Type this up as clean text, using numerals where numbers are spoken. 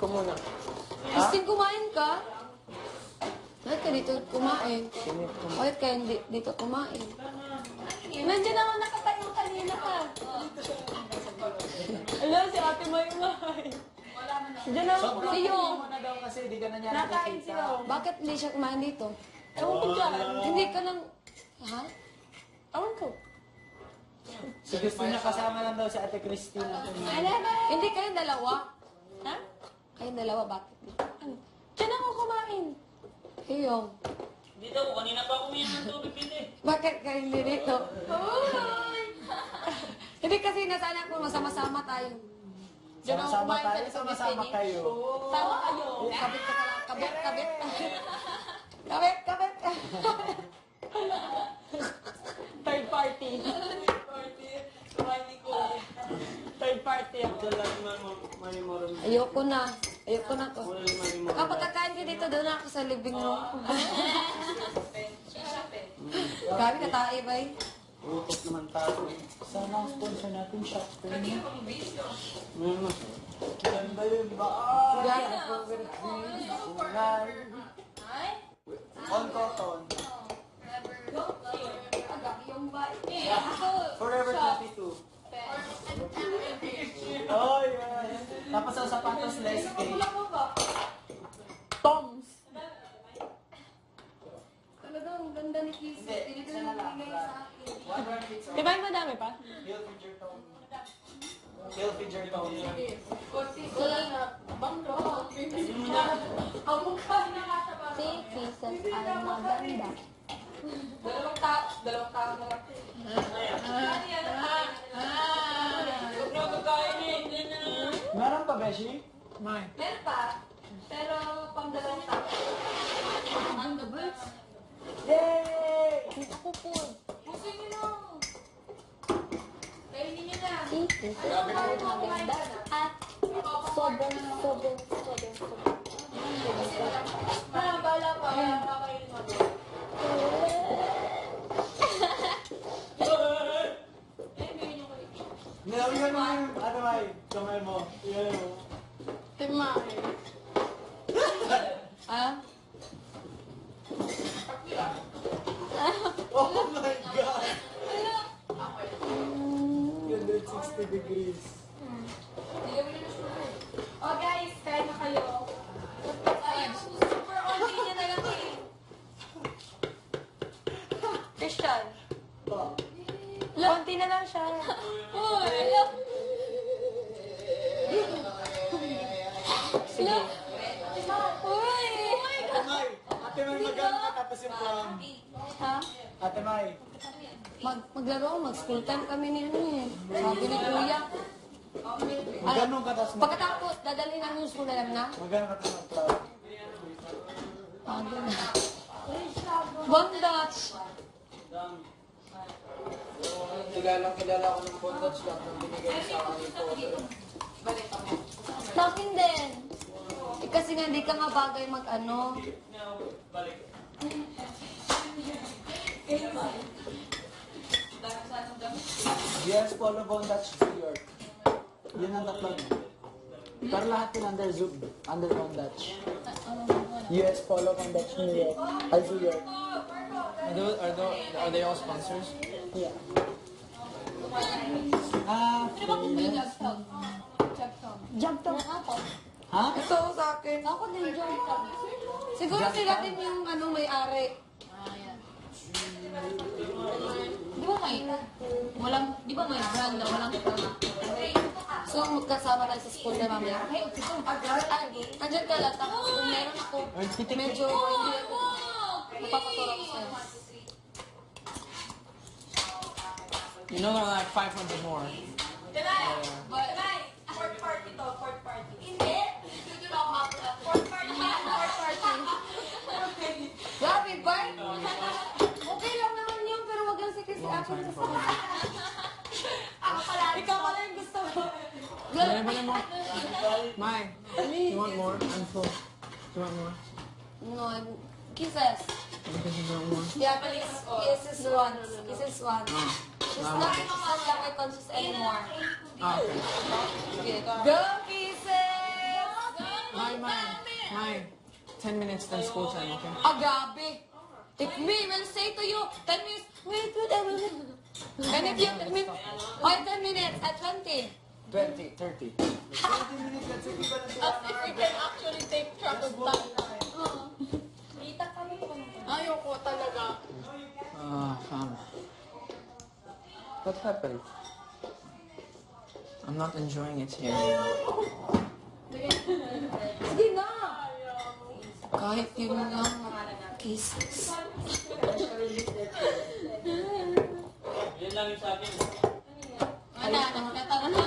ko muna. Christine, kumain ka? Bakit ka dito kumain? Bakit ka hindi dito kumain? Nandiyan naman nakatayo kanina ka. Alam, si Ate Maymay. Diyan na, siyo. daw kasi di ka na niya Nakain siyo. Bakit hindi siya kumain dito? Ewan ko dyan. Hindi ka nang... Ha? Ewan ko. Si Christina kasama lang daw si Ate Christina. Hindi kayong dalawa. Ha? Kayong dalawa, bakit? Diyan ako kumain. Iyong. Dito ako, kanina pa ako umiyak ng tubig dito eh. Bakit ka hindi dito? Hindi kasi nasana ko masama-sama tayo. Diyan ako Sama-sama kumain tayo, sa sama-sama Christine. kayo. Sama kayo. Kabit ka lang. Kabit, kabit. Kabit, kabit. Third party. Third party ako. Ayoko na. Ayoko na to. Kapag kakain ka dito, doon ako sa living room. Grabe ka tayo, bay. Utot naman tayo. Sana ang sponsor natin shop. Ganda yun ba? Grabe. On cotton. Forever 22. Oh, yeah. Tapos ang sapatos, less cake. Toms. Talagang ganda ni Kisi. Hindi ko na nabigay sa akin. Di ba yung madami pa? Hill figure tone. Hill figure tone. Si Kisses ay maganda. Dalawang tao na lang. Huwag na kakain eh, hindi na. Meron pa, Beshi? May. Meron pa. Pero pang dalawang tao. Ang the birds. Yay! Ako po. Puso nyo lang. Kainin nyo na. Si Kisses ay maganda. At sobrang. Bala pa. Kakainin mo. Nilawin mo yung, ano may, kamay mo. Yan mo. Timay. Ah? Oh my God! 160 degrees. Oh guys, kain na kayo. Ayun, super only niya na lang eh. Christian. Konti na lang siya. Uy! Sige. Uy! Ate May! Ate May, magkano ka tapos yung prom? Ha? Ate May. Maglaro, mag-school time kami ni ano eh. Sabi ni Kuya. Magkano ka tapos mag- Pagkatapos, dadalhin namin yung school alam na. Magkano ka tapos mag-prom? One Dutch. Kilala ko ng bondage lang nang binigay sa akin ito. Sa akin din. Eh, kasi nga hindi ka nga bagay mag-ano. Yes, Polo Bondage, New York. Yun ang tatlo. Pero lahat yun under Bondage. US Polo Bondage, New York. Ay, New York. Are they all sponsors? Yeah. Jump top. Ha? Ito sa akin. Ako din jump top. Siguro sila din yung ano may-ari. Di ba may brand na walang tama? So, magkasama tayo sa school na mamaya. Ay, andyan ka lang. Tapos kung meron ako, medyo hindi ako mapapaturo ko sa'yo. You know there are like 500 more. Fourth party to, fourth party. Hindi. Fourth party. Fourth party. Grabe, ba? Okay lang naman yun, pero wag lang si Kasi ako. Ikaw pala yung gusto ko. Anybody more? Mai, you want more? I'm full. Do you want more? No, kisses. Because you want more? Yeah, please. Kisses once. Kisses once. She's not like my conscious anymore. Ah, okay. Go, kisses! My, 10 minutes then school time, okay? Ah, grabe. If me will say to you, 10 minutes, wait, I will. And if you, 10 minutes, 10 minutes at 20. 20, 30. As if we can actually take track of time. Kita kami kung Ayoko talaga. Fam. What happened? I'm not enjoying it here. Sige na. Kahit yun lang, kisses. Yan lang yung sa akin. Wala, nakatara na.